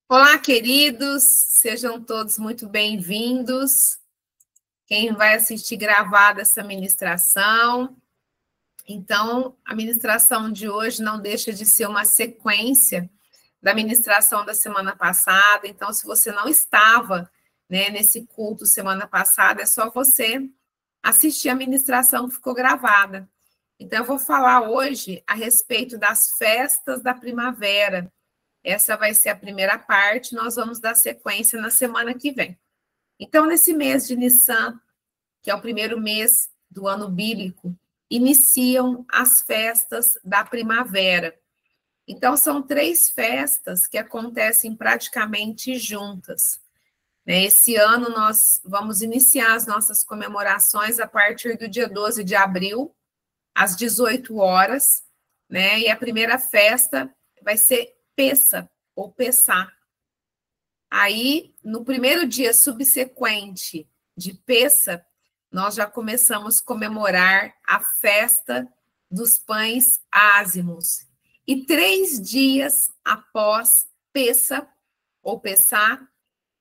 Olá, queridos, sejam todos muito bem-vindos. Quem vai assistir gravada essa ministração. Então, a ministração de hoje não deixa de ser uma sequência da ministração da semana passada. Então, se você não estava, nesse culto semana passada, é só você assistir a ministração que ficou gravada. Então, eu vou falar hoje a respeito das festas da primavera. Essa vai ser a primeira parte, nós vamos dar sequência na semana que vem. Então, nesse mês de Nissan, que é o primeiro mês do ano bíblico, iniciam as festas da primavera. Então, são 3 festas que acontecem praticamente juntas. Esse ano, nós vamos iniciar as nossas comemorações a partir do dia 12 de abril, às 18 horas, e a primeira festa vai ser Pessa, ou Pessá. Aí, no primeiro dia subsequente de Pessa, nós já começamos a comemorar a festa dos pães ázimos. E 3 dias após Pessa, ou Pessá,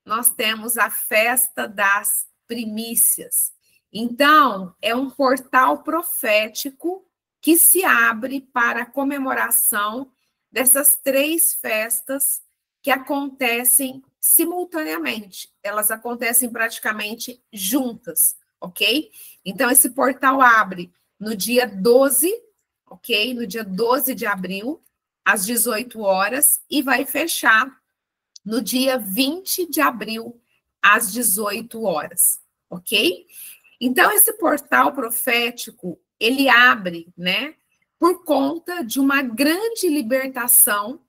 nós temos a festa das primícias. Então, é um portal profético que se abre para a comemoração dessas 3 festas que acontecem simultaneamente. Elas acontecem praticamente juntas, ok? Então, esse portal abre no dia 12, ok? No dia 12 de abril, às 18 horas, e vai fechar no dia 20 de abril, às 18 horas, ok? Então, esse portal profético, ele abre, por conta de uma grande libertação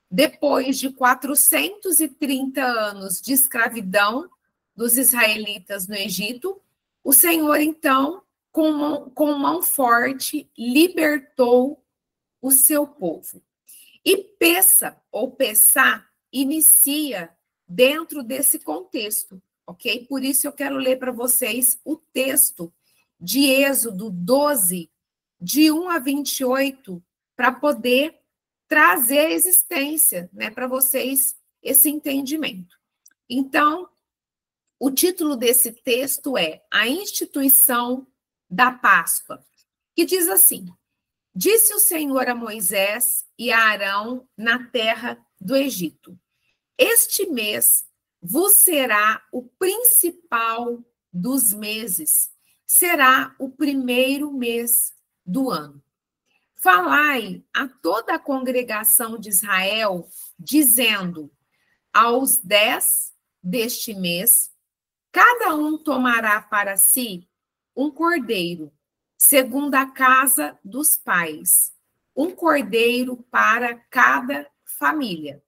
depois de 430 anos de escravidão dos israelitas no Egito. O Senhor, então, com mão forte, libertou o seu povo. E Pessa, ou Pessá, inicia dentro desse contexto, ok? Por isso eu quero ler para vocês o texto de Êxodo 12, de 1 a 28, para poder trazer a existência, para vocês esse entendimento. Então, o título desse texto é A Instituição da Páscoa, que diz assim: Disse o Senhor a Moisés e a Arão na terra do Egito: Este mês vos será o principal dos meses, será o primeiro mês do ano. Falai a toda a congregação de Israel, dizendo: Aos 10 deste mês, cada um tomará para si um cordeiro, segundo a casa dos pais, um cordeiro para cada família.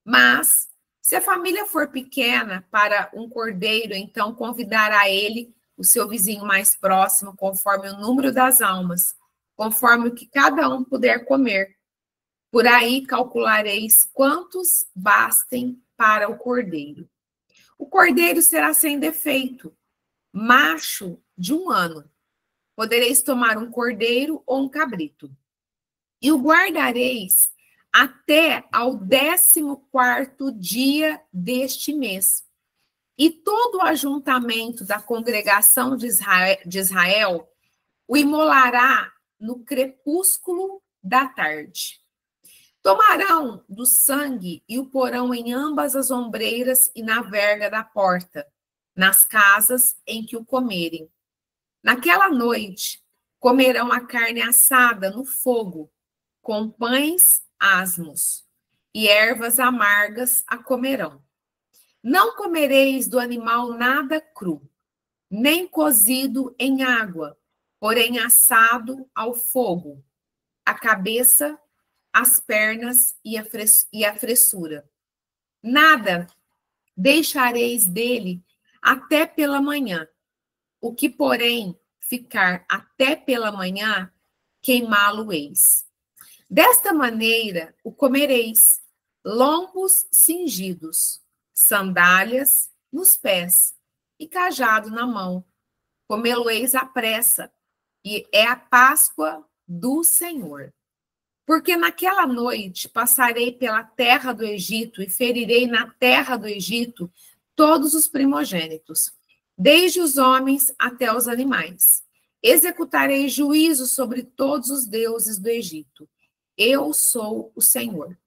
Mas, se a família for pequena para um cordeiro, então convidará ele, o seu vizinho mais próximo, conforme o número das almas, conforme o que cada um puder comer. Por aí calculareis quantos bastem para o cordeiro. O cordeiro será sem defeito, macho de 1 ano. Podereis tomar um cordeiro ou um cabrito. E o guardareis até ao 14º dia deste mês. E todo o ajuntamento da congregação de Israel o imolará no crepúsculo da tarde. Tomarão do sangue e o porão em ambas as ombreiras e na verga da porta, nas casas em que o comerem. Naquela noite, comerão a carne assada no fogo, com pães asmos, e ervas amargas a comerão. Não comereis do animal nada cru, nem cozido em água, porém assado ao fogo, a cabeça, as pernas e a fressura. Nada deixareis dele até pela manhã. O que, porém, ficar até pela manhã, queimá-lo-eis. Desta maneira o comereis, lombos cingidos, sandálias nos pés e cajado na mão. Comê-lo-eis à pressa, e é a Páscoa do Senhor. Porque naquela noite passarei pela terra do Egito e ferirei na terra do Egito todos os primogênitos, desde os homens até os animais. Executarei juízo sobre todos os deuses do Egito. Eu sou o Senhor.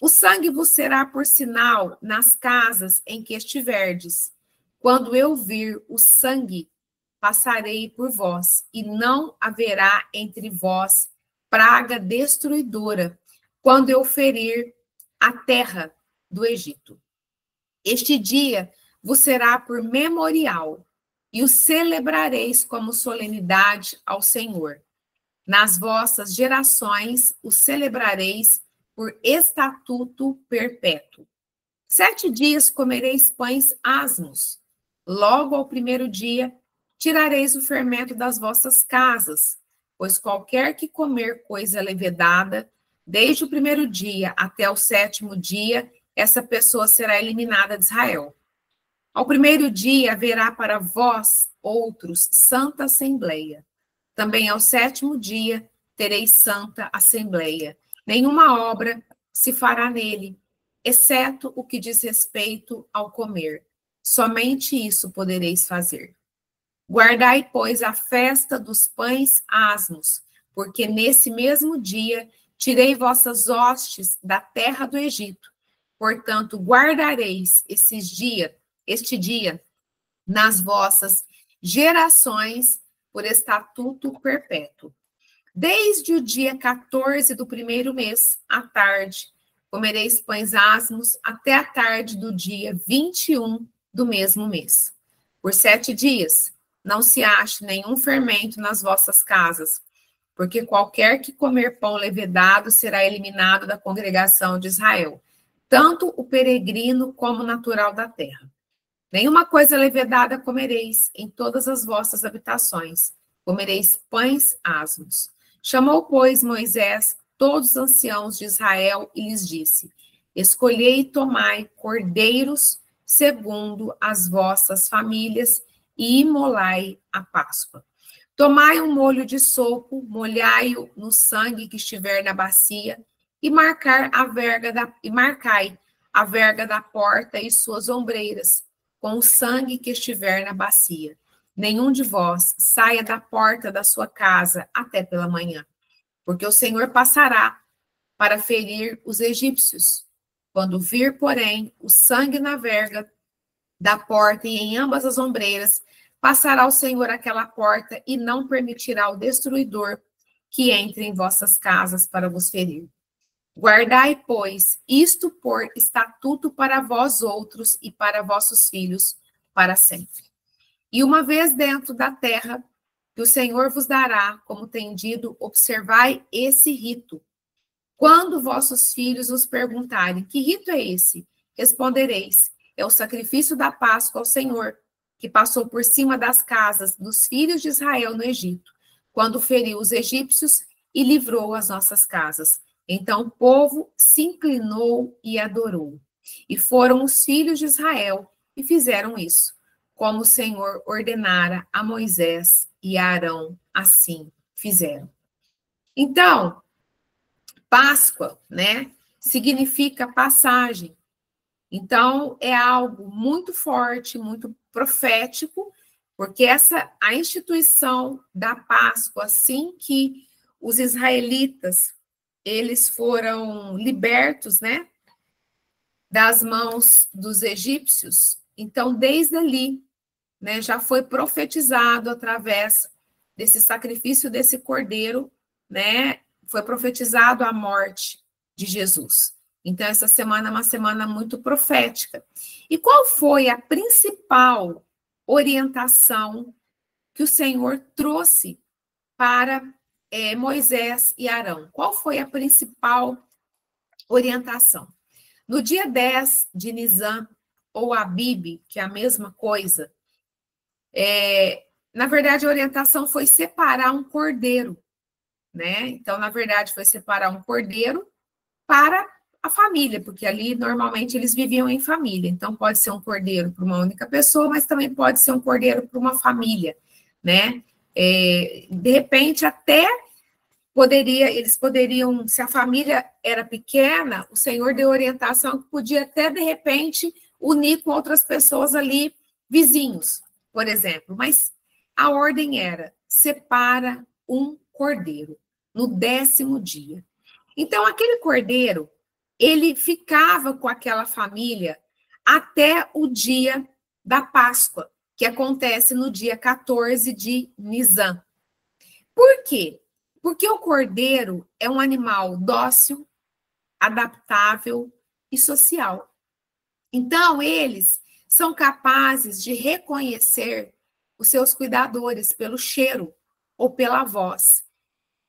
O sangue vos será por sinal nas casas em que estiverdes. Quando eu vir o sangue, passarei por vós, e não haverá entre vós praga destruidora, quando eu ferir a terra do Egito. Este dia vos será por memorial, e o celebrareis como solenidade ao Senhor. Nas vossas gerações o celebrareis por estatuto perpétuo. 7 dias comereis pães asmos. Logo ao primeiro dia tirareis o fermento das vossas casas, pois qualquer que comer coisa levedada, desde o primeiro dia até o 7º dia, essa pessoa será eliminada de Israel. Ao primeiro dia haverá para vós outros santa assembleia. Também ao 7º dia tereis santa assembleia. Nenhuma obra se fará nele, exceto o que diz respeito ao comer. Somente isso podereis fazer. Guardai, pois, a festa dos pães asmos, porque nesse mesmo dia tirei vossas hostes da terra do Egito. Portanto, guardareis este dia nas vossas gerações por estatuto perpétuo. Desde o dia 14 do primeiro mês, à tarde, comereis pães asmos até a tarde do dia 21 do mesmo mês. Por 7 dias, não se ache nenhum fermento nas vossas casas, porque qualquer que comer pão levedado será eliminado da congregação de Israel, tanto o peregrino como o natural da terra. Nenhuma coisa levedada comereis em todas as vossas habitações, comereis pães asmos. Chamou, pois, Moisés todos os anciãos de Israel e lhes disse: escolhei e tomai cordeiros segundo as vossas famílias e imolai a Páscoa. Tomai um molho de sopo, molhai-o no sangue que estiver na bacia e marcai a verga da porta e suas ombreiras com o sangue que estiver na bacia. Nenhum de vós saia da porta da sua casa até pela manhã, porque o Senhor passará para ferir os egípcios. Quando vir, porém, o sangue na verga da porta e em ambas as ombreiras, passará o Senhor aquela porta e não permitirá o destruidor que entre em vossas casas para vos ferir. Guardai, pois, isto por estatuto para vós outros e para vossos filhos para sempre. E uma vez dentro da terra que o Senhor vos dará, como tem dito, observai esse rito. Quando vossos filhos vos perguntarem, que rito é esse? Respondereis, é o sacrifício da Páscoa ao Senhor, que passou por cima das casas dos filhos de Israel no Egito, quando feriu os egípcios e livrou as nossas casas. Então o povo se inclinou e adorou. E foram os filhos de Israel e fizeram isso, como o Senhor ordenara a Moisés e a Arão, assim fizeram. Então, Páscoa, né, significa passagem. Então, é algo muito forte, muito profético, porque a instituição da Páscoa, assim que os israelitas, eles foram libertos, né, das mãos dos egípcios, então, desde ali, né, já foi profetizado através desse sacrifício desse cordeiro, né, foi profetizado a morte de Jesus. Então, essa semana é uma semana muito profética. E qual foi a principal orientação que o Senhor trouxe para Moisés e Arão? Qual foi a principal orientação? No dia 10 de Nisan, ou Abib, que é a mesma coisa, na verdade, a orientação foi separar um cordeiro, né? Então, na verdade, foi separar um cordeiro para a família, porque ali, normalmente, eles viviam em família. Então, pode ser um cordeiro para uma única pessoa, mas também pode ser um cordeiro para uma família, né? De repente, até eles poderiam, se a família era pequena, o Senhor deu orientação que podia até, de repente, unir com outras pessoas ali, vizinhos, por exemplo. Mas a ordem era, separa um cordeiro no 10º dia. Então, aquele cordeiro, ele ficava com aquela família até o dia da Páscoa, que acontece no dia 14 de Nisan. Por quê? Porque o cordeiro é um animal dócil, adaptável e social. Então, eles são capazes de reconhecer os seus cuidadores pelo cheiro ou pela voz.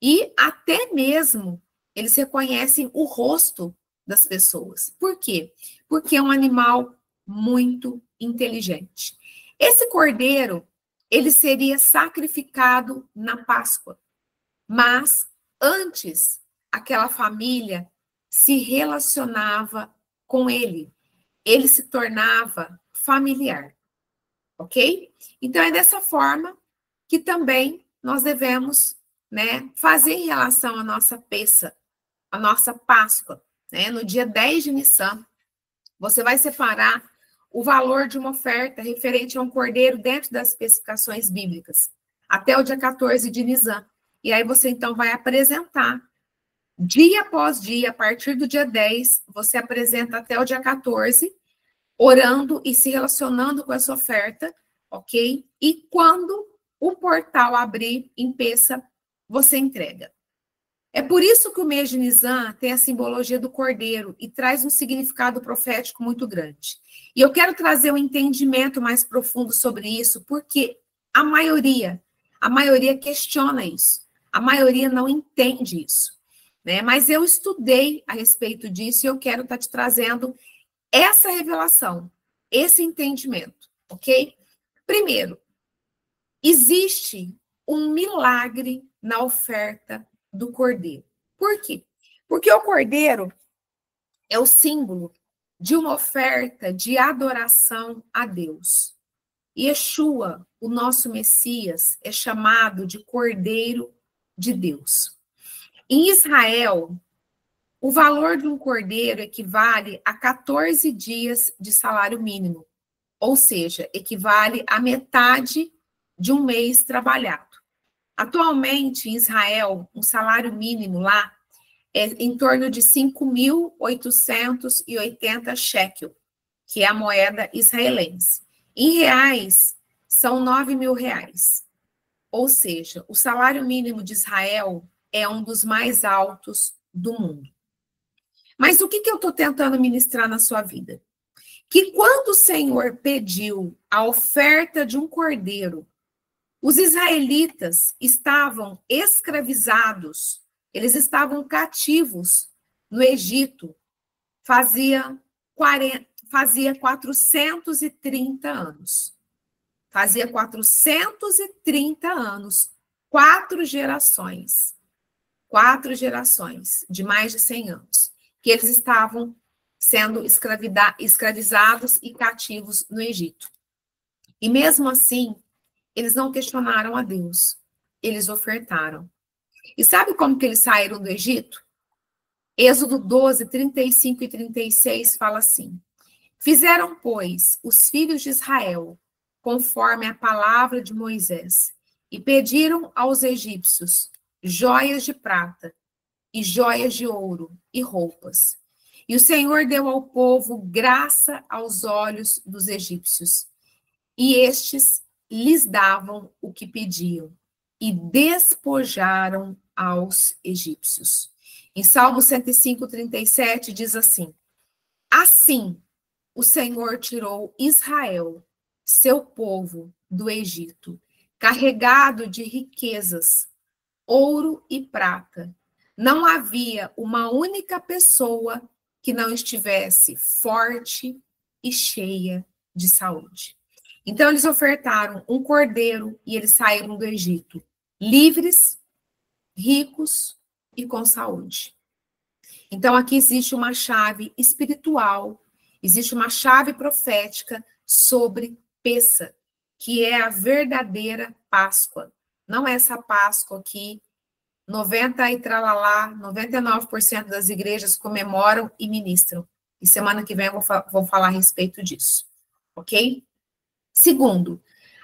E até mesmo eles reconhecem o rosto das pessoas. Por quê? Porque é um animal muito inteligente. Esse cordeiro, ele seria sacrificado na Páscoa. Mas antes, aquela família se relacionava com ele. Ele se tornava familiar. Ok? Então, é dessa forma que também nós devemos, né, fazer em relação à nossa peça, à nossa Páscoa. Né? No dia 10 de Nissan, você vai separar o valor de uma oferta referente a um cordeiro dentro das especificações bíblicas, até o dia 14 de Nisan. E aí você, então, vai apresentar, dia após dia, a partir do dia 10, você apresenta até o dia 14, orando e se relacionando com essa oferta, ok? E quando o portal abrir em peça, você entrega. É por isso que o mês de Nisan tem a simbologia do cordeiro e traz um significado profético muito grande. E eu quero trazer um entendimento mais profundo sobre isso, porque a maioria questiona isso. A maioria não entende isso, né? Mas eu estudei a respeito disso e eu quero estar te trazendo essa revelação, esse entendimento, ok? Primeiro, existe um milagre na oferta do cordeiro. Por quê? Porque o cordeiro é o símbolo de uma oferta de adoração a Deus. Yeshua, o nosso Messias, é chamado de Cordeiro de Deus. Em Israel, o valor de um cordeiro equivale a 14 dias de salário mínimo, ou seja, equivale a metade de um mês trabalhado. Atualmente, em Israel, um salário mínimo lá é em torno de 5.880 shekel, que é a moeda israelense. Em reais, são 9.000 reais. Ou seja, o salário mínimo de Israel é um dos mais altos do mundo. Mas o que eu estou tentando ministrar na sua vida? Que quando o Senhor pediu a oferta de um cordeiro, os israelitas estavam escravizados, eles estavam cativos no Egito, fazia 430 anos. Fazia 430 anos, 4 gerações de mais de 100 anos, que eles estavam sendo escravizados e cativos no Egito. E mesmo assim, eles não questionaram a Deus, eles ofertaram. E sabe como que eles saíram do Egito? Êxodo 12, 35 e 36 fala assim: fizeram, pois, os filhos de Israel, conforme a palavra de Moisés, e pediram aos egípcios joias de prata e joias de ouro e roupas. E o Senhor deu ao povo graça aos olhos dos egípcios, e estes lhes davam o que pediam, e despojaram aos egípcios. Em Salmo 105, 37, diz assim: assim o Senhor tirou Israel, seu povo, do Egito, carregado de riquezas, ouro e prata. Não havia uma única pessoa que não estivesse forte e cheia de saúde. Então, eles ofertaram um cordeiro e eles saíram do Egito livres, ricos e com saúde. Então, aqui existe uma chave espiritual, existe uma chave profética sobre Pessa, que é a verdadeira Páscoa. Não é essa Páscoa aqui 90 e tralalá, 99% das igrejas comemoram e ministram. E semana que vem eu vou falar a respeito disso, ok? Segundo,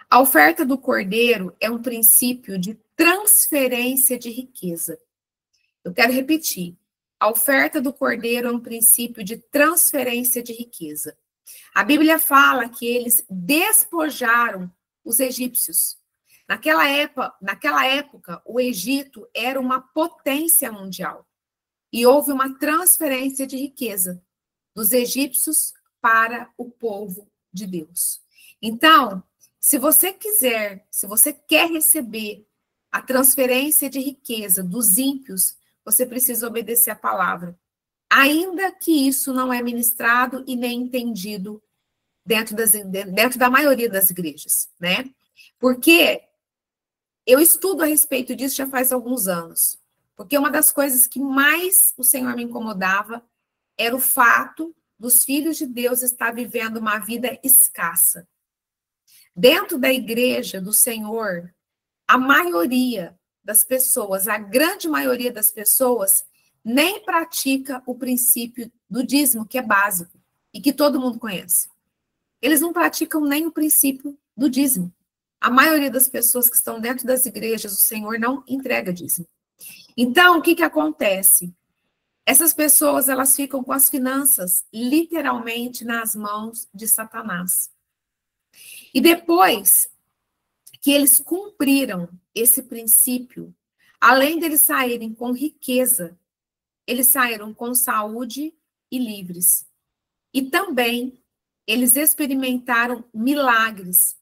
a oferta do cordeiro é um princípio de transferência de riqueza. Eu quero repetir. A oferta do cordeiro é um princípio de transferência de riqueza. A Bíblia fala que eles despojaram os egípcios. Naquela época, o Egito era uma potência mundial. E houve uma transferência de riqueza dos egípcios para o povo de Deus. Então, se você quer receber a transferência de riqueza dos ímpios, você precisa obedecer a palavra. Ainda que isso não é ministrado e nem entendido dentro da maioria das igrejas, né? Porque eu estudo a respeito disso já faz alguns anos. Porque uma das coisas que mais o Senhor me incomodava era o fato dos filhos de Deus estar vivendo uma vida escassa. Dentro da igreja do Senhor, a maioria das pessoas, a grande maioria das pessoas, nem pratica o princípio do dízimo, que é básico, e que todo mundo conhece. Eles não praticam nem o princípio do dízimo. A maioria das pessoas que estão dentro das igrejas, o Senhor não entrega dízimo. Então, o que acontece? Essas pessoas, elas ficam com as finanças literalmente nas mãos de Satanás. E depois que eles cumpriram esse princípio, além deles saírem com riqueza, eles saíram com saúde e livres. E também eles experimentaram milagres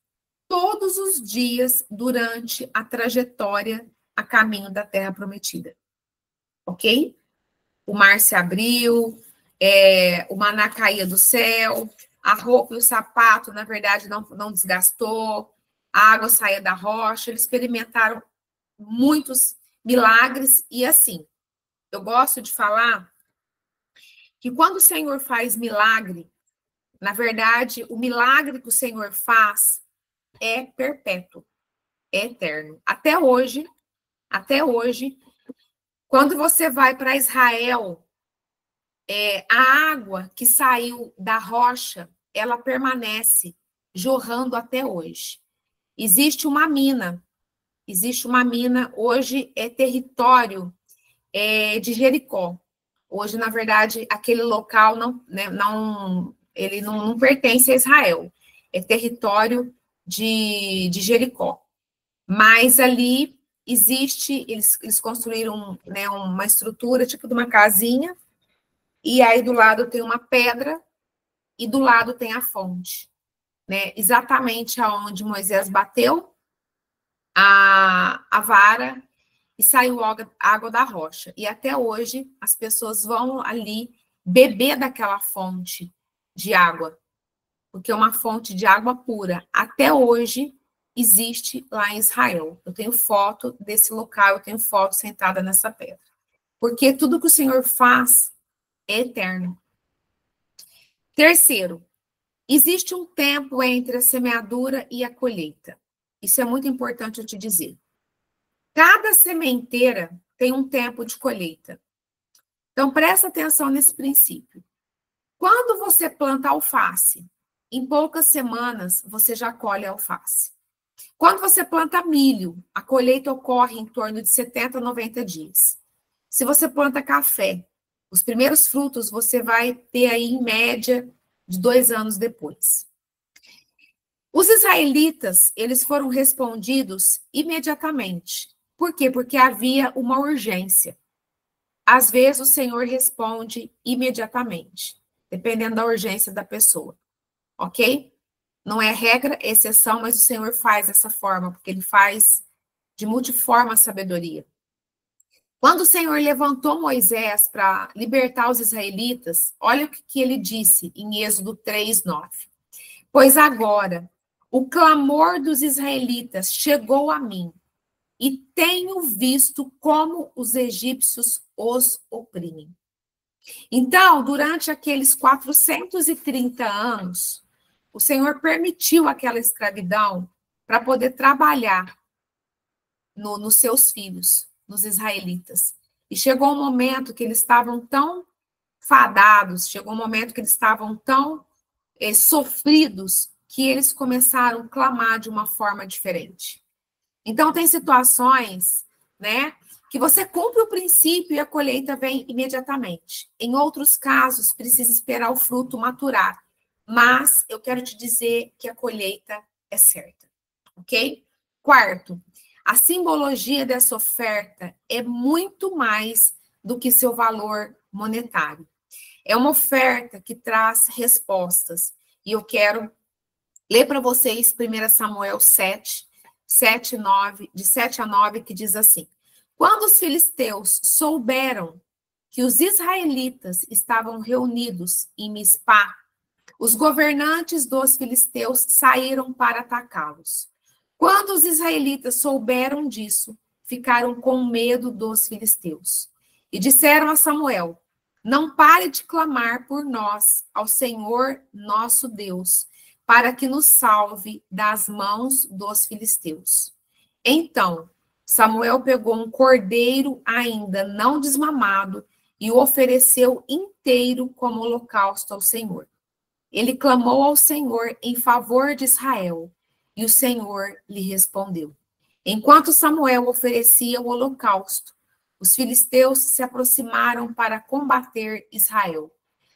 todos os dias durante a trajetória a caminho da Terra Prometida. Ok? O mar se abriu, o maná caía do céu, a roupa e o sapato, na verdade, não desgastou, a água saía da rocha, eles experimentaram muitos milagres, e assim, eu gosto de falar que quando o Senhor faz milagre, na verdade, o milagre que o Senhor faz é perpétuo, é eterno. Até hoje, quando você vai para Israel, a água que saiu da rocha, ela permanece jorrando até hoje. Existe uma mina, hoje é território de Jericó. Hoje, na verdade, aquele local ele não pertence a Israel, é território de Jericó. Mas ali existe, eles construíram, né, uma estrutura, tipo de uma casinha, e aí do lado tem uma pedra, e do lado tem a fonte, né? Exatamente aonde Moisés bateu a vara e saiu água da rocha. E até hoje as pessoas vão ali beber daquela fonte de água, porque é uma fonte de água pura. Até hoje existe lá em Israel. Eu tenho foto desse local, eu tenho foto sentada nessa pedra. Porque tudo que o Senhor faz é eterno. Terceiro, existe um tempo entre a semeadura e a colheita. Isso é muito importante eu te dizer. Cada sementeira tem um tempo de colheita. Então, presta atenção nesse princípio. Quando você planta alface, em poucas semanas você já colhe a alface. Quando você planta milho, a colheita ocorre em torno de 70 a 90 dias. Se você planta café, os primeiros frutos você vai ter aí, em média, de 2 anos depois. Os israelitas, eles foram respondidos imediatamente. Por quê? Porque havia uma urgência. Às vezes o Senhor responde imediatamente, dependendo da urgência da pessoa. Ok? Não é regra, é exceção, mas o Senhor faz dessa forma, porque Ele faz de multiforme a sabedoria. Quando o Senhor levantou Moisés para libertar os israelitas, olha o que ele disse em Êxodo 3:9. Pois agora o clamor dos israelitas chegou a mim, e tenho visto como os egípcios os oprimem. Então, durante aqueles 430 anos, o Senhor permitiu aquela escravidão para poder trabalhar nos seus filhos, nos israelitas. E chegou um momento que eles estavam tão fadados, chegou um momento que eles estavam tão sofridos, que eles começaram a clamar de uma forma diferente. Então, tem situações, né, que você cumpre o princípio e a colheita vem imediatamente. Em outros casos, precisa esperar o fruto maturar. Mas eu quero te dizer que a colheita é certa, ok? Quarto, a simbologia dessa oferta é muito mais do que seu valor monetário. É uma oferta que traz respostas. E eu quero ler para vocês 1 Samuel 7, 9, de 7 a 9, que diz assim: Quando os filisteus souberam que os israelitas estavam reunidos em Mispá, os governantes dos filisteus saíram para atacá-los. Quando os israelitas souberam disso, ficaram com medo dos filisteus. E disseram a Samuel: Não pare de clamar por nós ao Senhor nosso Deus, para que nos salve das mãos dos filisteus. Então, Samuel pegou um cordeiro ainda não desmamado e o ofereceu inteiro como holocausto ao Senhor. Ele clamou ao Senhor em favor de Israel, e o Senhor lhe respondeu. Enquanto Samuel oferecia o holocausto, os filisteus se aproximaram para combater Israel.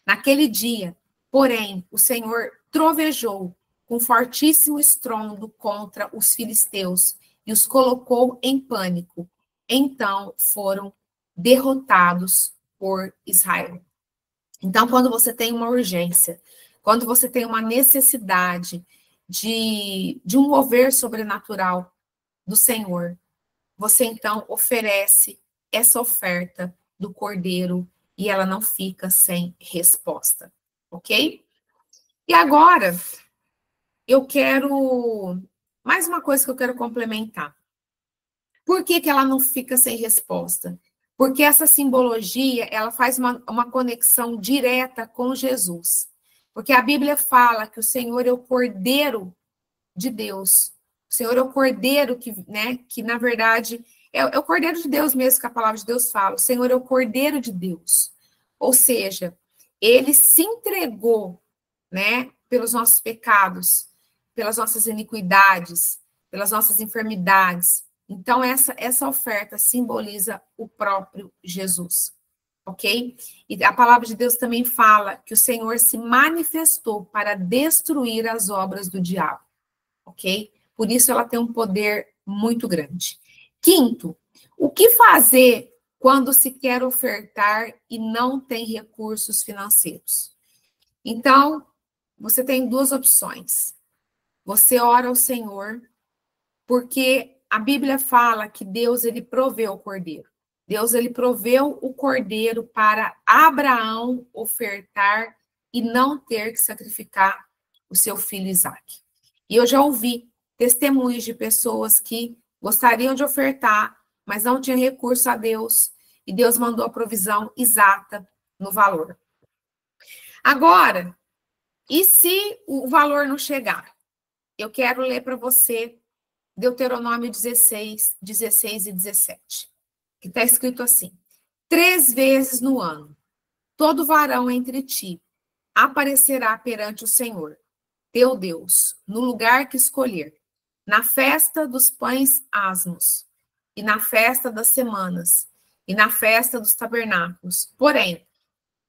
Naquele dia, porém, o Senhor trovejou com fortíssimo estrondo contra os filisteus e os colocou em pânico. Então foram derrotados por Israel. Então, quando você tem uma urgência, quando você tem uma necessidade de um mover sobrenatural do Senhor, você então oferece essa oferta do cordeiro e ela não fica sem resposta, ok? E agora, eu quero... mais uma coisa que eu quero complementar. Por que ela não fica sem resposta? Porque essa simbologia, ela faz uma conexão direta com Jesus. Porque a Bíblia fala que o Senhor é o Cordeiro de Deus. O Senhor é o Cordeiro que na verdade, é o Cordeiro de Deus mesmo que a palavra de Deus fala. O Senhor é o Cordeiro de Deus. Ou seja, ele se entregou, né, pelos nossos pecados, pelas nossas iniquidades, pelas nossas enfermidades. Então, essa oferta simboliza o próprio Jesus, ok? E a palavra de Deus também fala que o Senhor se manifestou para destruir as obras do diabo, ok? Por isso ela tem um poder muito grande. Quinto, o que fazer quando se quer ofertar e não tem recursos financeiros? Então, você tem duas opções. Você ora ao Senhor, porque a Bíblia fala que Deus, ele proveu o cordeiro. Deus, ele proveu o cordeiro para Abraão ofertar e não ter que sacrificar o seu filho Isaque. E eu já ouvi testemunhos de pessoas que gostariam de ofertar, mas não tinham recurso a Deus, e Deus mandou a provisão exata no valor. Agora, e se o valor não chegar? Eu quero ler para você Deuteronômio 16, 16 e 17, que está escrito assim: 3 vezes no ano, todo varão entre ti aparecerá perante o Senhor, teu Deus, no lugar que escolher, na festa dos pães asmos, e na festa das semanas, e na festa dos tabernáculos. Porém,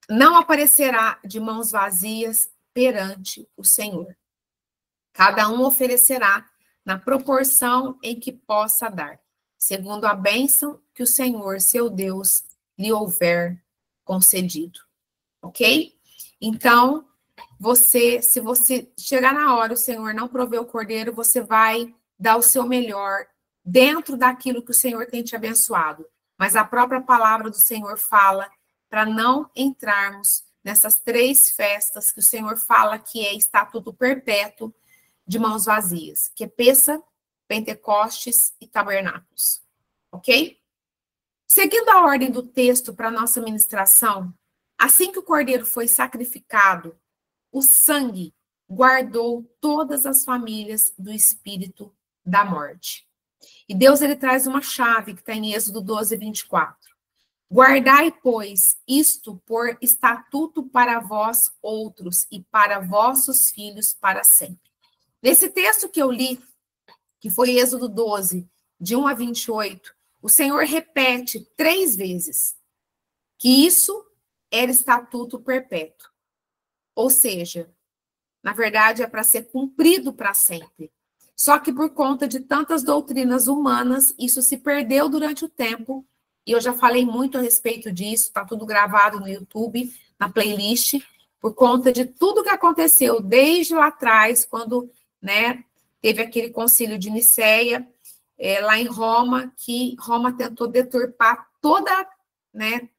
não aparecerá de mãos vazias perante o Senhor. Cada um oferecerá na proporção em que possa dar, segundo a bênção que o Senhor, seu Deus, lhe houver concedido. Ok? Então, se você chegar na hora, o Senhor não proveu o cordeiro, você vai dar o seu melhor dentro daquilo que o Senhor tem te abençoado. Mas a própria palavra do Senhor fala para não entrarmos nessas 3 festas que o Senhor fala que é estatuto perpétuo de mãos vazias, que é Pêssar, Pentecostes e Tabernáculos. Ok? Seguindo a ordem do texto para a nossa ministração, assim que o cordeiro foi sacrificado, o sangue guardou todas as famílias do espírito da morte. E Deus, ele traz uma chave que está em Êxodo 12, 24. Guardai, pois, isto por estatuto para vós outros e para vossos filhos para sempre. Nesse texto que eu li, que foi Êxodo 12, de 1 a 28, o Senhor repete 3 vezes que isso era estatuto perpétuo. Ou seja, na verdade, é para ser cumprido para sempre. Só que por conta de tantas doutrinas humanas, isso se perdeu durante o tempo. E eu já falei muito a respeito disso, está tudo gravado no YouTube, na playlist, por conta de tudo que aconteceu desde lá atrás, quando, né, teve aquele concílio de Nicéia, lá em Roma, que Roma tentou deturpar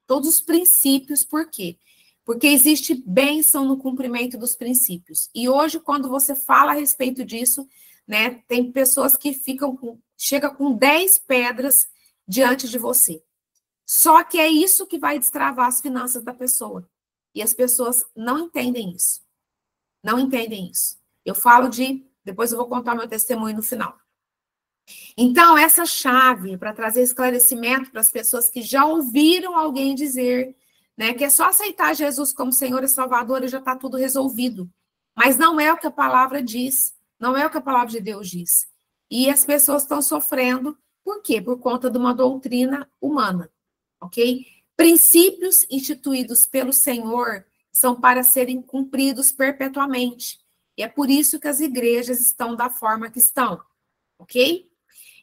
todos os princípios. Por quê? Porque existe bênção no cumprimento dos princípios. E hoje, quando você fala a respeito disso, né, tem pessoas que chegam com 10 pedras diante de você. Só que é isso que vai destravar as finanças da pessoa. E as pessoas não entendem isso. Não entendem isso. Eu falo depois eu vou contar meu testemunho no final. Então, essa chave para trazer esclarecimento para as pessoas que já ouviram alguém dizer, né, que é só aceitar Jesus como Senhor e Salvador e já está tudo resolvido. Mas não é o que a palavra diz, não é o que a palavra de Deus diz. E as pessoas estão sofrendo, por quê? Por conta de uma doutrina humana, ok? Princípios instituídos pelo Senhor são para serem cumpridos perpetuamente. E é por isso que as igrejas estão da forma que estão, ok?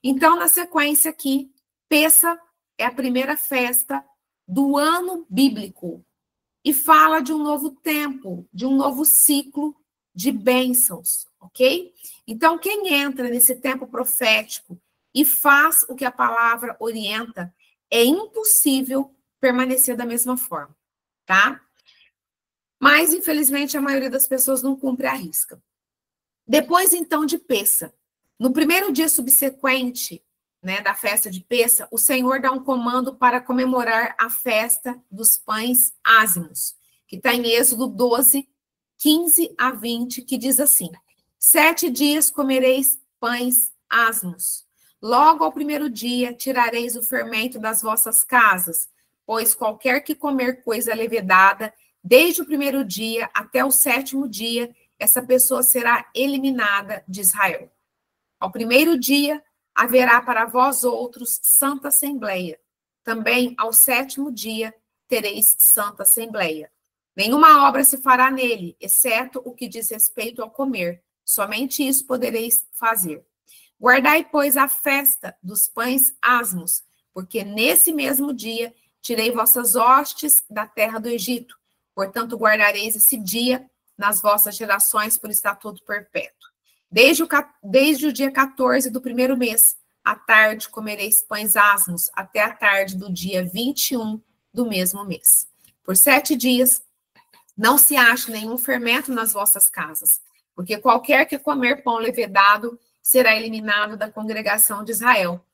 Então, na sequência aqui, Pêssah é a primeira festa do ano bíblico e fala de um novo tempo, de um novo ciclo de bênçãos, ok? Então, quem entra nesse tempo profético e faz o que a palavra orienta, é impossível permanecer da mesma forma, tá? Mas, infelizmente, a maioria das pessoas não cumpre a risca. Depois, então, de Pêssah, no primeiro dia subsequente, né, da festa de Pêssah, o Senhor dá um comando para comemorar a festa dos pães ázimos, que está em Êxodo 12, 15 a 20, que diz assim: 7 dias comereis pães ázimos. Logo ao primeiro dia tirareis o fermento das vossas casas, pois qualquer que comer coisa levedada, desde o primeiro dia até o 7º dia, essa pessoa será eliminada de Israel. Ao primeiro dia, haverá para vós outros santa assembleia. Também ao 7º dia, tereis santa assembleia. Nenhuma obra se fará nele, exceto o que diz respeito ao comer. Somente isso podereis fazer. Guardai, pois, a festa dos pães ázimos, porque nesse mesmo dia tirei vossas hostes da terra do Egito. Portanto, guardareis esse dia nas vossas gerações por estatuto perpétuo. Desde o dia 14 do primeiro mês, à tarde comereis pães ázimos, até a tarde do dia 21 do mesmo mês. Por 7 dias, não se ache nenhum fermento nas vossas casas, porque qualquer que comer pão levedado será eliminado da congregação de Israel,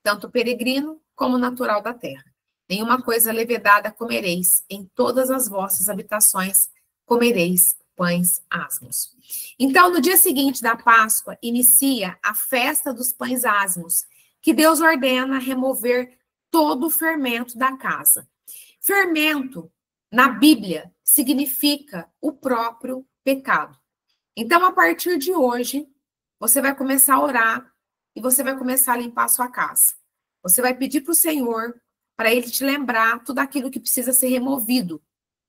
tanto peregrino como natural da terra. Nenhuma coisa levedada comereis, em todas as vossas habitações comereis pães ázimos. Então, no dia seguinte da Páscoa, inicia a festa dos pães ázimos, que Deus ordena remover todo o fermento da casa. Fermento, na Bíblia, significa o próprio pecado. Então, a partir de hoje, você vai começar a orar e você vai começar a limpar a sua casa. Você vai pedir para o Senhor, para Ele te lembrar tudo aquilo que precisa ser removido.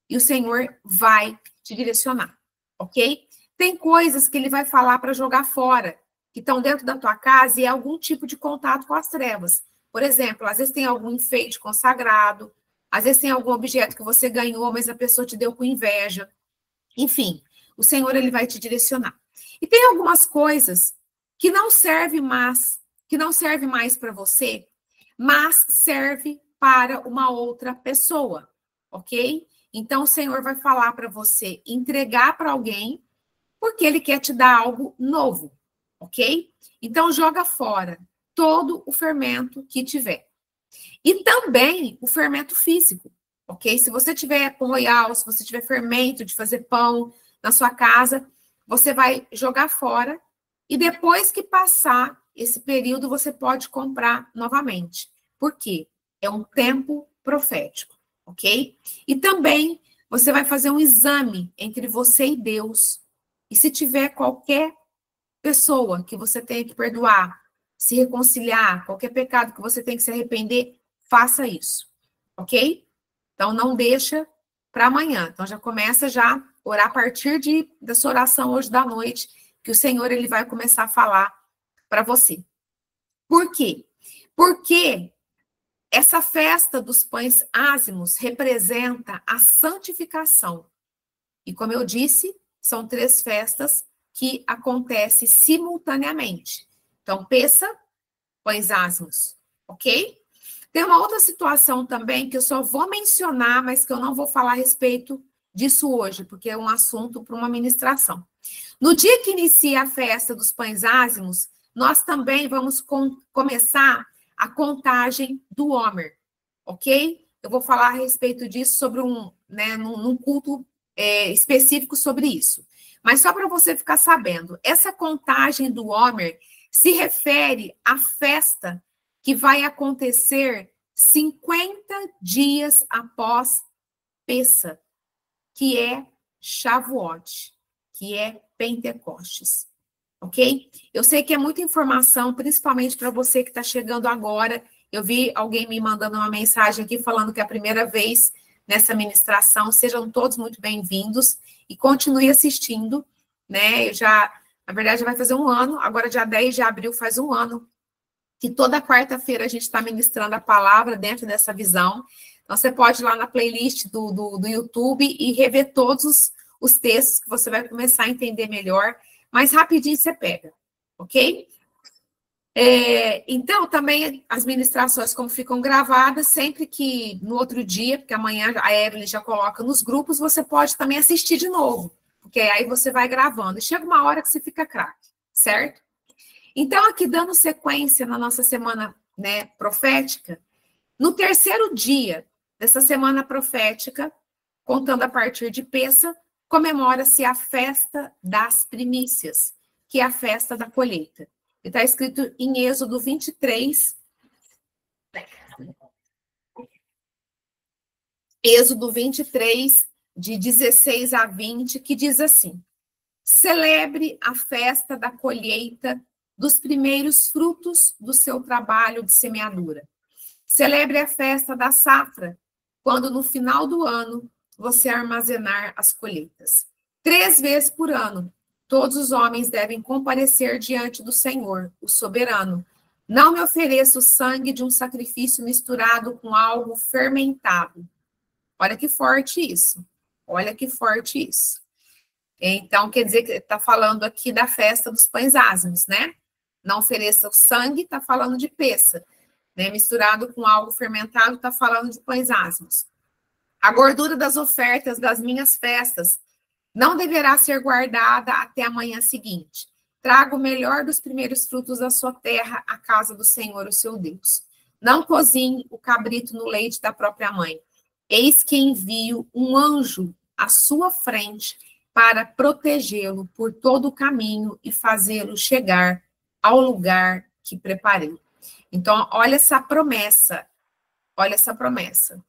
E o Senhor vai te direcionar, ok? Tem coisas que Ele vai falar para jogar fora, que estão dentro da tua casa e é algum tipo de contato com as trevas. Por exemplo, às vezes tem algum enfeite consagrado, às vezes tem algum objeto que você ganhou, mas a pessoa te deu com inveja. Enfim, o Senhor, Ele vai te direcionar. E tem algumas coisas que não servem mais para você, mas serve para uma outra pessoa, ok? Então, o Senhor vai falar para você entregar para alguém, porque Ele quer te dar algo novo, ok? Então, joga fora todo o fermento que tiver. E também o fermento físico, ok? Se você tiver pão royal, se você tiver fermento de fazer pão na sua casa, você vai jogar fora e depois que passar esse período você pode comprar novamente. Por quê? É um tempo profético, ok? E também você vai fazer um exame entre você e Deus. E se tiver qualquer pessoa que você tenha que perdoar, se reconciliar, qualquer pecado que você tenha que se arrepender, faça isso, ok? Então, não deixa para amanhã. Então, já começa já a orar a partir da sua oração hoje da noite, que o Senhor ele vai começar a falar para você. Por quê? Porque essa festa dos pães ázimos representa a santificação. E como eu disse, são 3 festas que acontecem simultaneamente. Então, Pêssah, pães ázimos, ok? Tem uma outra situação também que eu só vou mencionar, mas que eu não vou falar a respeito disso hoje, porque é um assunto para uma ministração. No dia que inicia a festa dos pães ázimos, nós também vamos começar a contagem do Homer, ok? Eu vou falar a respeito disso sobre num culto específico sobre isso. Mas só para você ficar sabendo, essa contagem do Homer se refere à festa que vai acontecer 50 dias após Pêssah, que é Shavuot, que é Pentecostes, ok? Eu sei que é muita informação, principalmente para você que está chegando agora. Eu vi alguém me mandando uma mensagem aqui falando que é a primeira vez nessa ministração. Sejam todos muito bem-vindos e continue assistindo, né? Na verdade, já vai fazer um ano, agora dia 10 de abril faz um ano, que toda quarta-feira a gente está ministrando a palavra dentro dessa visão. Então, você pode ir lá na playlist do YouTube e rever todos os textos que você vai começar a entender melhor, mas rapidinho você pega, ok? Então, também as ministrações, como ficam gravadas, sempre que no outro dia, porque amanhã a Evelyn já coloca nos grupos, você pode também assistir de novo, porque aí você vai gravando. E chega uma hora que você fica craque, certo? Então, aqui dando sequência na nossa semana, né, profética, no terceiro dia dessa semana profética, contando a partir de Pêssah, comemora-se a festa das primícias, que é a festa da colheita. Está escrito em Êxodo 23, Êxodo 23, de 16 a 20, que diz assim: celebre a festa da colheita dos primeiros frutos do seu trabalho de semeadura. Celebre a festa da safra, quando no final do ano você armazenar as colheitas. 3 vezes por ano, todos os homens devem comparecer diante do Senhor, o soberano. Não me ofereça o sangue de um sacrifício misturado com algo fermentado. Olha que forte isso. Olha que forte isso. Então, quer dizer que está falando aqui da festa dos pães ázimos, né? Não ofereça o sangue, está falando de Pêssah, né? Misturado com algo fermentado, está falando de pães ázimos. A gordura das ofertas das minhas festas não deverá ser guardada até a manhã seguinte. Traga o melhor dos primeiros frutos da sua terra à casa do Senhor, o seu Deus. Não cozinhe o cabrito no leite da própria mãe. Eis que envio um anjo à sua frente para protegê-lo por todo o caminho e fazê-lo chegar ao lugar que preparei. Então, olha essa promessa. Olha essa promessa.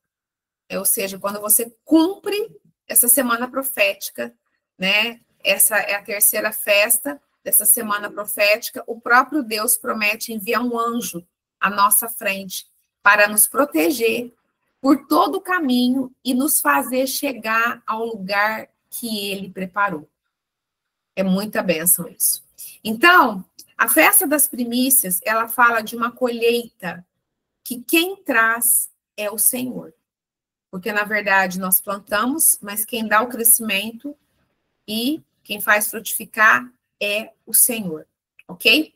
Ou seja, quando você cumpre essa semana profética, né? Essa é a terceira festa dessa semana profética. O próprio Deus promete enviar um anjo à nossa frente para nos proteger por todo o caminho e nos fazer chegar ao lugar que ele preparou. É muita bênção isso. Então, a festa das primícias, ela fala de uma colheita que quem traz é o Senhor. Porque, na verdade, nós plantamos, mas quem dá o crescimento e quem faz frutificar é o Senhor, ok?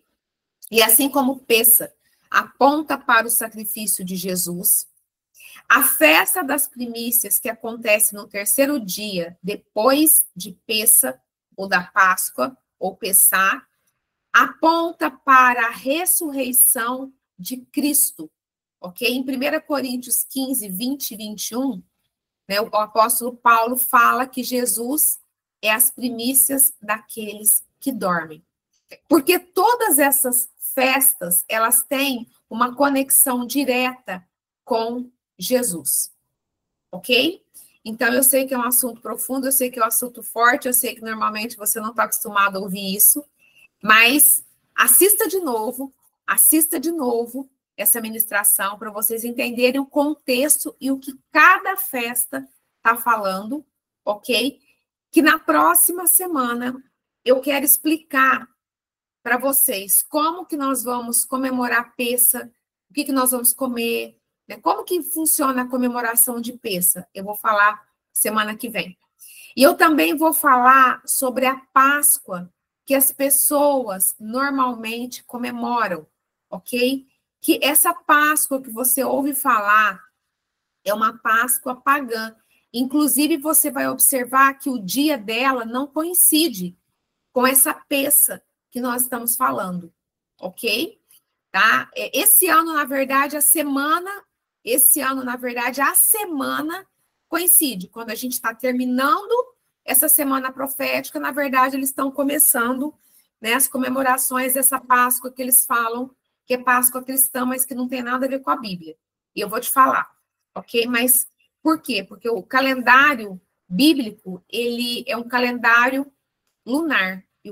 E assim como Pêssah aponta para o sacrifício de Jesus, a festa das primícias, que acontece no terceiro dia, depois de Pêssah, ou da Páscoa, ou Pessá, aponta para a ressurreição de Cristo, ok? Em 1 Coríntios 15, 20 e 21, né, o apóstolo Paulo fala que Jesus é as primícias daqueles que dormem. Porque todas essas festas, elas têm uma conexão direta com Jesus, ok? Então, eu sei que é um assunto profundo, eu sei que é um assunto forte, eu sei que normalmente você não está acostumado a ouvir isso, mas assista de novo essa ministração para vocês entenderem o contexto e o que cada festa está falando, ok? Que na próxima semana eu quero explicar para vocês como que nós vamos comemorar Pêssar, o que nós vamos comer, né? Como que funciona a comemoração de Pêssar. Eu vou falar semana que vem. E eu também vou falar sobre a Páscoa, que as pessoas normalmente comemoram, ok? Que essa Páscoa que você ouve falar é uma Páscoa pagã. Inclusive, você vai observar que o dia dela não coincide com essa Pêssar que nós estamos falando, ok? Tá? Esse ano, na verdade, a semana coincide. Quando a gente está terminando essa semana profética, na verdade, eles estão começando, né, as comemorações dessa Páscoa que eles falam, que é Páscoa cristã, mas que não tem nada a ver com a Bíblia. E eu vou te falar, ok? Mas por quê? Porque o calendário bíblico, ele é um calendário lunar, e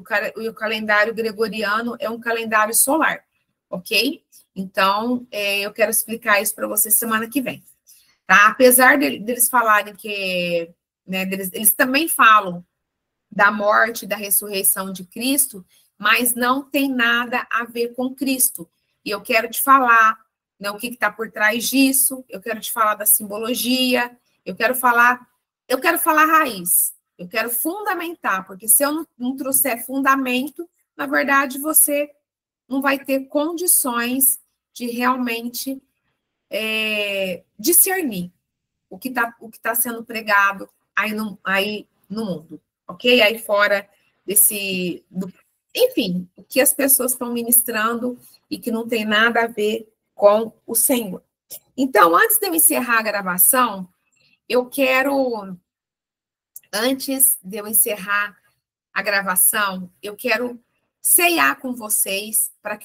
o calendário gregoriano é um calendário solar, ok? Então, eu quero explicar isso para vocês semana que vem. Tá? Apesar deles falarem que, né, eles também falam da morte e da ressurreição de Cristo, mas não tem nada a ver com Cristo. E eu quero te falar, né, o que está por trás disso, eu quero te falar da simbologia, eu quero falar raiz, eu quero fundamentar, porque se eu não trouxer fundamento, na verdade, você não vai ter condições de realmente discernir o que tá sendo pregado aí no mundo, ok? Aí fora enfim, o que as pessoas estão ministrando e que não tem nada a ver com o Senhor. Então, antes de eu encerrar a gravação, antes de eu encerrar a gravação, eu quero ceiar com vocês para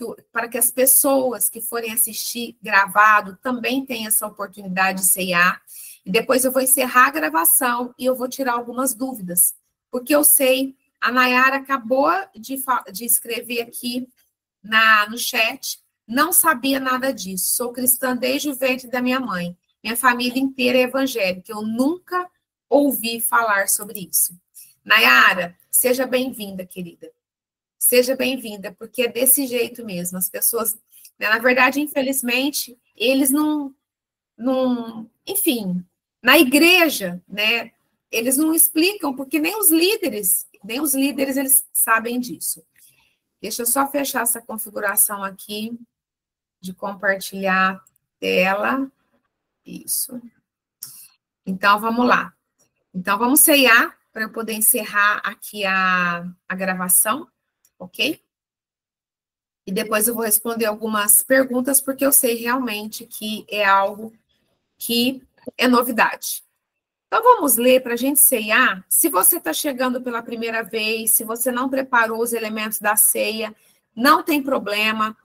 que as pessoas que forem assistir gravado também tenham essa oportunidade de ceiar. E depois eu vou encerrar a gravação e eu vou tirar algumas dúvidas, porque eu sei, a Nayara acabou de escrever aqui no chat, não sabia nada disso, sou cristã desde o ventre da minha mãe, minha família inteira é evangélica, eu nunca ouvi falar sobre isso. Nayara, seja bem-vinda, querida. Seja bem-vinda, porque é desse jeito mesmo. As pessoas, né, na verdade, infelizmente, eles não, enfim, na igreja, né, eles não explicam, porque nem os líderes, eles sabem disso. Deixa eu só fechar essa configuração aqui de compartilhar tela. Isso. Então, vamos lá. Então, vamos ceiar para eu poder encerrar aqui a gravação, ok? E depois eu vou responder algumas perguntas, porque eu sei realmente que é algo que é novidade. Então, vamos ler para a gente ceiar. Se você está chegando pela primeira vez, se você não preparou os elementos da ceia, não tem problema,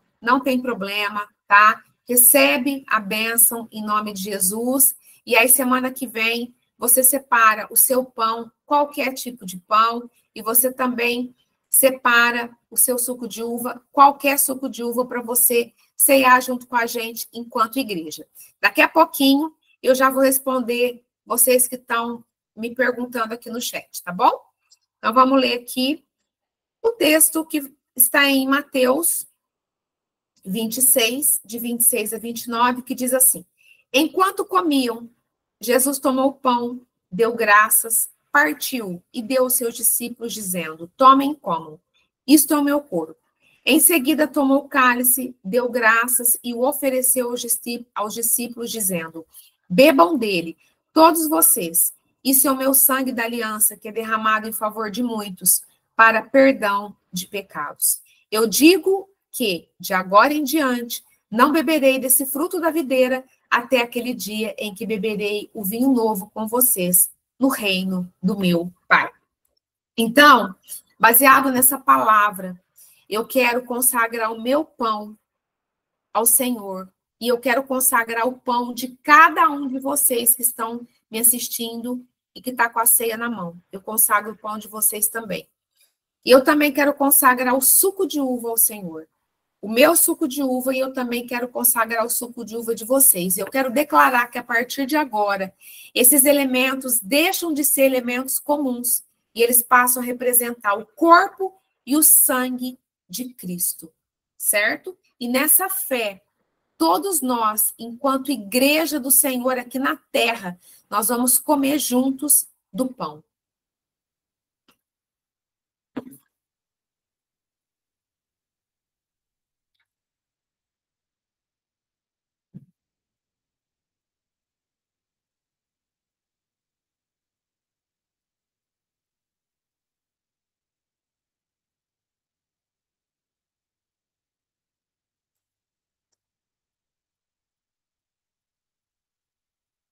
tá? Recebe a bênção em nome de Jesus. E aí, semana que vem, você separa o seu pão, qualquer tipo de pão, e você também separa o seu suco de uva, qualquer suco de uva, para você ceiar junto com a gente enquanto igreja. Daqui a pouquinho, eu já vou responder vocês que estão me perguntando aqui no chat, tá bom? Então, vamos ler aqui o texto que está em Mateus 26, de 26 a 29, que diz assim: Enquanto comiam, Jesus tomou o pão, deu graças, partiu e deu aos seus discípulos, dizendo: Tomem e comam, isto é o meu corpo. Em seguida, tomou o cálice, deu graças e o ofereceu aos discípulos, dizendo: Bebam dele, todos vocês, isso é o meu sangue da aliança, que é derramado em favor de muitos, para perdão de pecados. Eu digo que, de agora em diante, não beberei desse fruto da videira, até aquele dia em que beberei o vinho novo com vocês no reino do meu Pai. Então, baseado nessa palavra, Eu quero consagrar o meu pão ao Senhor. E eu quero consagrar o pão de cada um de vocês que estão me assistindo e que está com a ceia na mão. Eu consagro o pão de vocês também. E eu também quero consagrar o suco de uva ao Senhor. O meu suco de uva, e eu também quero consagrar o suco de uva de vocês. Eu quero declarar que a partir de agora, esses elementos deixam de ser elementos comuns e eles passam a representar o corpo e o sangue de Cristo, certo? E nessa fé, todos nós, enquanto igreja do Senhor aqui na terra, nós vamos comer juntos do pão.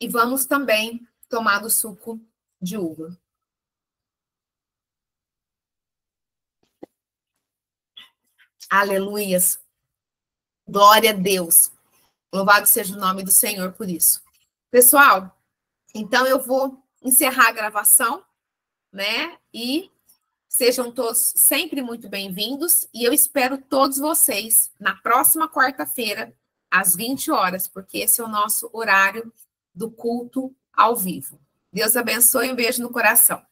E vamos também tomar do suco de uva. Aleluias. Glória a Deus. Louvado seja o nome do Senhor por isso. Pessoal, então eu vou encerrar a gravação, né? E sejam todos sempre muito bem-vindos. E eu espero todos vocês na próxima quarta-feira, às 20 horas, porque esse é o nosso horário do culto ao vivo. Deus abençoe, um beijo no coração.